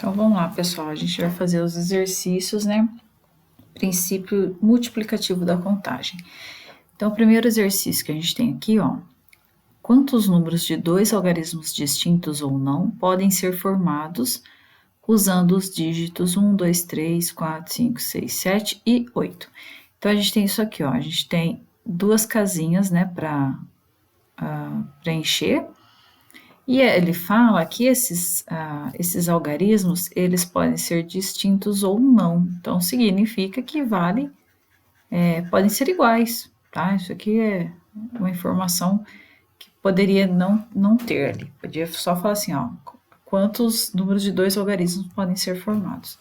Então, vamos lá, pessoal. A gente vai fazer os exercícios, né? Princípio multiplicativo da contagem. Então, o primeiro exercício que a gente tem aqui, ó. Quantos números de dois algarismos distintos ou não podem ser formados usando os dígitos 1, 2, 3, 4, 5, 6, 7 e 8? Então, a gente tem isso aqui, ó. A gente tem duas casinhas, né, para preencher. E ele fala que esses algarismos, eles podem ser distintos ou não. Então, significa que podem ser iguais, tá? Isso aqui é uma informação que poderia não ter ali. Podia só falar assim, ó, quantos números de dois algarismos podem ser formados.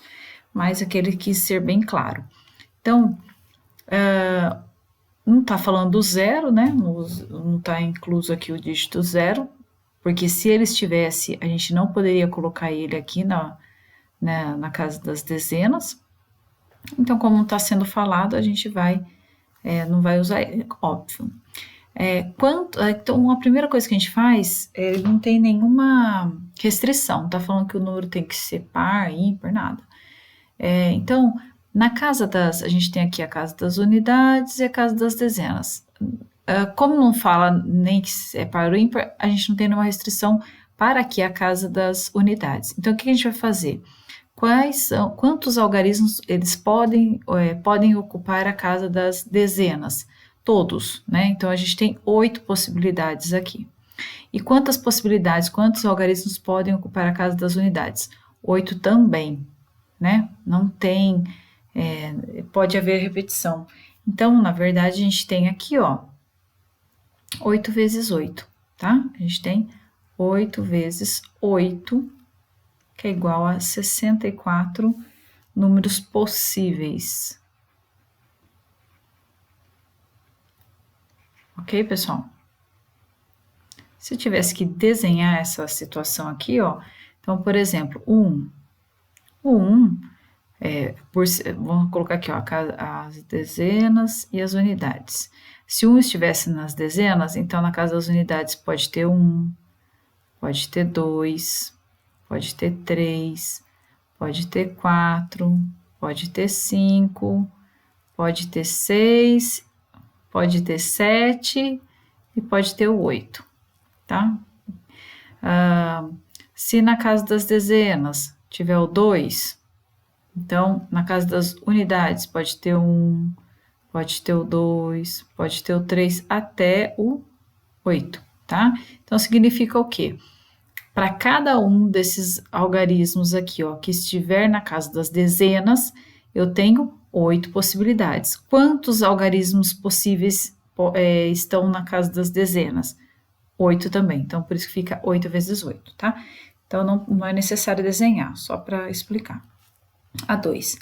Mas aquele quis ser bem claro. Então, não está falando do zero, né? Não está incluso aqui o dígito zero, porque se ele estivesse, a gente não poderia colocar ele aqui na casa das dezenas. Então, como não está sendo falado, a gente não vai usar ele, óbvio. Então, a primeira coisa que a gente faz, ele não tem nenhuma restrição, não tá falando que o número tem que ser par, ímpar, nada. Então, a gente tem aqui a casa das unidades e a casa das dezenas. Como não fala nem que é par ou ímpar, a gente não tem nenhuma restrição para aqui a casa das unidades. Então, o que a gente vai fazer? Quantos algarismos eles podem ocupar a casa das dezenas? Todos, né? Então, a gente tem 8 possibilidades aqui. E quantos algarismos podem ocupar a casa das unidades? 8 também, né? Não tem, pode haver repetição. Então, na verdade, a gente tem aqui, ó, 8 vezes 8, tá? A gente tem 8 vezes 8, que é igual a 64 números possíveis. Ok, pessoal? Se eu tivesse que desenhar essa situação aqui, ó, então, por exemplo, o 1, vamos colocar aqui, ó, as dezenas e as unidades. Se 1 estivesse nas dezenas, então na casa das unidades pode ter 1, pode ter 2, pode ter 3, pode ter 4, pode ter 5, pode ter 6, pode ter 7 e pode ter o 8, tá? Se na casa das dezenas tiver o 2, então na casa das unidades pode ter 1, pode ter o 2, pode ter o 3 até o 8, tá? Então significa o quê? Para cada um desses algarismos aqui, ó, que estiver na casa das dezenas, eu tenho 8 possibilidades. Quantos algarismos possíveis estão na casa das dezenas? 8 também, então por isso que fica 8 vezes 8, tá? Então não é necessário desenhar, só para explicar. A 2.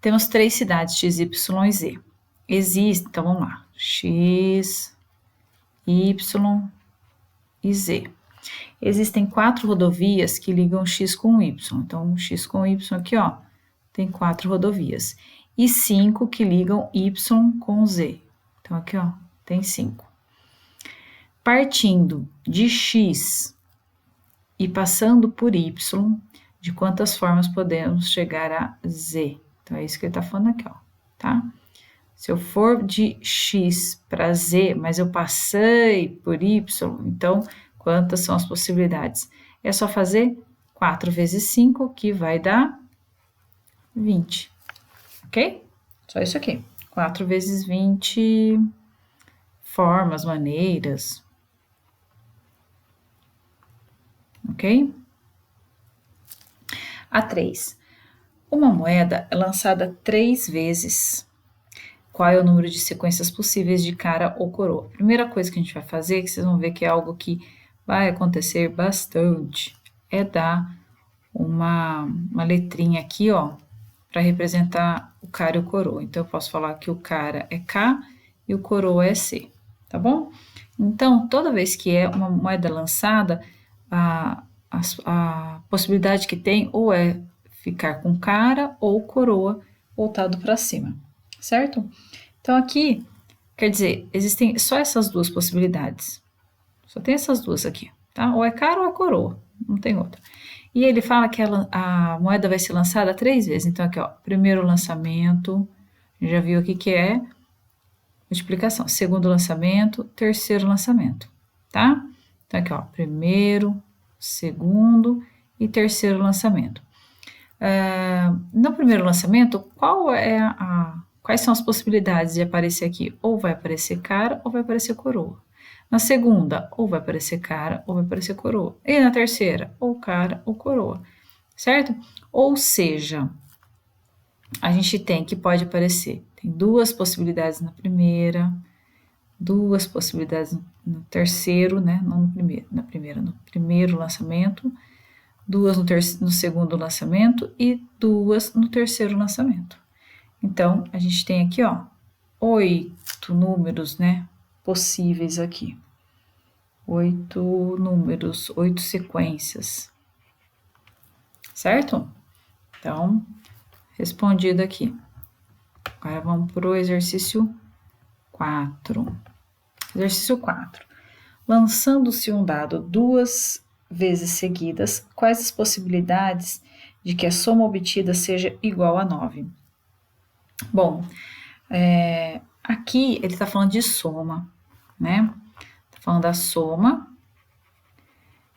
Temos 3 cidades, X, Y e Z. Então vamos lá, X, Y e Z. Existem 4 rodovias que ligam X com Y. Então, X com Y aqui, ó, tem 4 rodovias. E 5 que ligam Y com Z. Então, aqui, ó, tem 5. Partindo de X e passando por Y, de quantas formas podemos chegar a Z? Então, é isso que ele tá falando aqui, ó, tá? Se eu for de X para Z, mas eu passei por Y, então, quantas são as possibilidades? É só fazer 4 vezes 5, que vai dar 20, ok? Só isso aqui. 4 vezes 20 formas, maneiras, ok? A 3. Uma moeda é lançada 3 vezes. Qual é o número de sequências possíveis de cara ou coroa? Primeira coisa que a gente vai fazer, que vocês vão ver que é algo que vai acontecer bastante, é dar uma letrinha aqui, ó, para representar o cara e o coroa. Então, eu posso falar que o cara é K e o coroa é C, tá bom? Então, toda vez que é uma moeda lançada, a possibilidade que tem ou é ficar com cara ou coroa voltado para cima, certo? Então, aqui, quer dizer, existem só essas duas possibilidades. Só tem essas duas aqui, tá? Ou é cara ou é coroa, não tem outra. E ele fala que a moeda vai ser lançada 3 vezes. Então, aqui, ó, primeiro lançamento, já viu aqui que é multiplicação. Segundo lançamento, terceiro lançamento, tá? Então, aqui, ó, primeiro, segundo e terceiro lançamento. No primeiro lançamento, quais são as possibilidades de aparecer aqui? Ou vai aparecer cara ou vai aparecer coroa. Na segunda, ou vai aparecer cara ou vai aparecer coroa. E na terceira, ou cara ou coroa, certo? Ou seja, a gente tem que pode aparecer. Tem duas possibilidades na primeira, duas possibilidades no terceiro, né? Não no primeiro, no primeiro lançamento, duas no segundo lançamento e duas no terceiro lançamento. Então, a gente tem aqui, ó, 8 números, né, possíveis aqui. 8 números, 8 sequências, certo? Então, respondido aqui. Agora vamos para o exercício 4. Exercício 4. Lançando-se um dado 2 vezes seguidas, quais as possibilidades de que a soma obtida seja igual a 9? Bom, aqui ele está falando de soma, né? Está falando da soma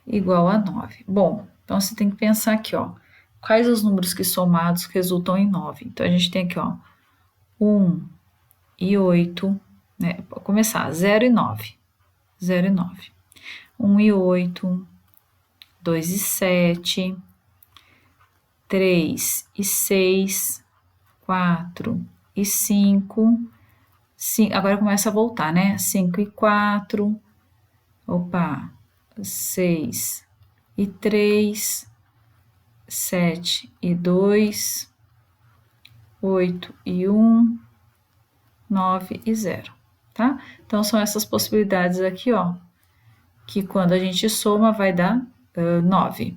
igual a 9. Bom, então você tem que pensar aqui, ó. Quais os números que somados resultam em 9? Então, a gente tem aqui, ó, 1 e 8, né? Pode começar, 0 e 9. 0 e 9. 1 e 8, 2 e 7, 3 e 6, 4 e 5, agora começa a voltar, né? 5 e 4, 6 e 3, 7 e 2, 8 e 1, 9 e 0, tá? Então, são essas possibilidades aqui, ó, que quando a gente soma vai dar 9.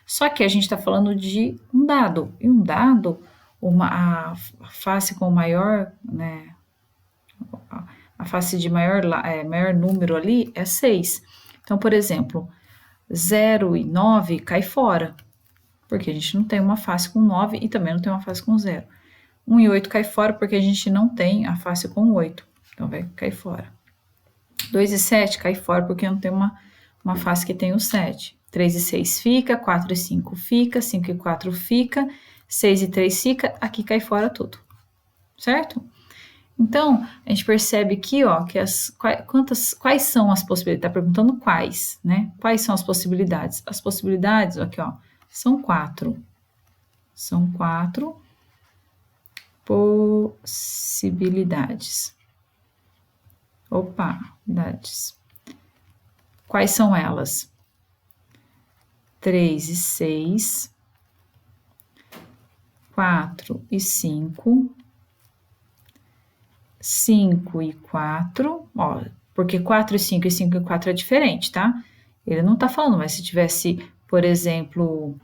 Só que a gente está falando de um dado, e um dado, a face com maior, né, a face de maior número ali é 6. Então, por exemplo, 0 e 9 cai fora, porque a gente não tem uma face com 9 e também não tem uma face com 0. 1 e 8 cai fora porque a gente não tem a face com 8, então vai cair fora. 2 e 7 cai fora porque não tem uma face que tem o 7. 3 e 6 fica, 4 e 5 fica, 5 e 4 fica, 6 e 3 fica, aqui cai fora tudo, certo? Então, a gente percebe aqui, ó, que quais são as possibilidades, tá perguntando quais, né? Quais são as possibilidades? As possibilidades, aqui, ó, são 4. São 4 possibilidades. Quais são elas? 3 e 6, 4 e 5, 5 e 4, ó, porque 4 e 5 e 5 e 4 é diferente, tá? Ele não tá falando, mas se tivesse, por exemplo,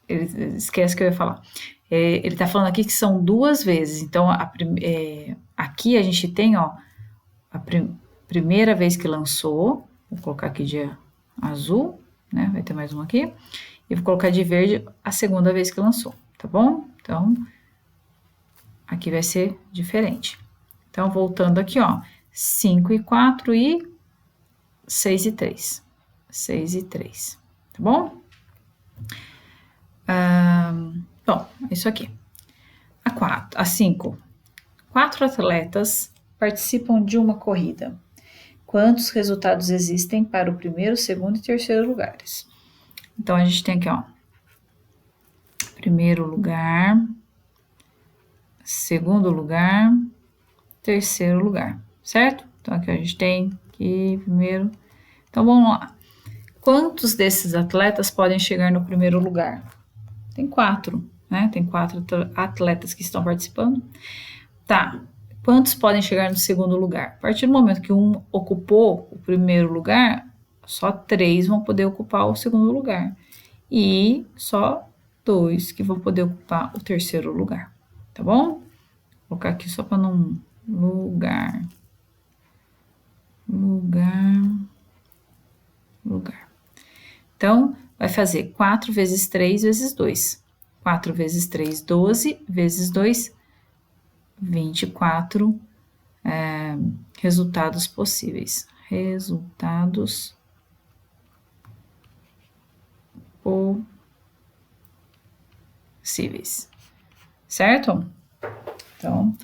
ele esquece que eu ia falar. Ele tá falando aqui que são 2 vezes, então aqui a gente tem, ó, primeira vez que lançou, vou colocar aqui de azul, né? Vai ter mais um aqui. E vou colocar de verde a segunda vez que lançou, tá bom? Então, aqui vai ser diferente. Então, voltando aqui, ó, 5 e 4 e 6 e 3. 6 e 3, tá bom? Bom, é isso aqui. A 5. 4 atletas participam de uma corrida. Quantos resultados existem para o primeiro, segundo e terceiro lugares? Então, a gente tem aqui, ó, primeiro lugar, segundo lugar, terceiro lugar, certo? Então, aqui a gente tem aqui primeiro. Então, vamos lá. Quantos desses atletas podem chegar no primeiro lugar? Tem 4, né? Tem 4 atletas que estão participando. Tá. Quantos podem chegar no segundo lugar? A partir do momento que um ocupou o primeiro lugar, só 3 vão poder ocupar o segundo lugar. E só 2 que vão poder ocupar o terceiro lugar. Tá bom? Vou colocar aqui só para não... Lugar. Então, vai fazer 4 vezes 3 vezes 2. 4 vezes 3, 12, vezes 2, 24 resultados possíveis. Resultados possíveis. Certo? Então,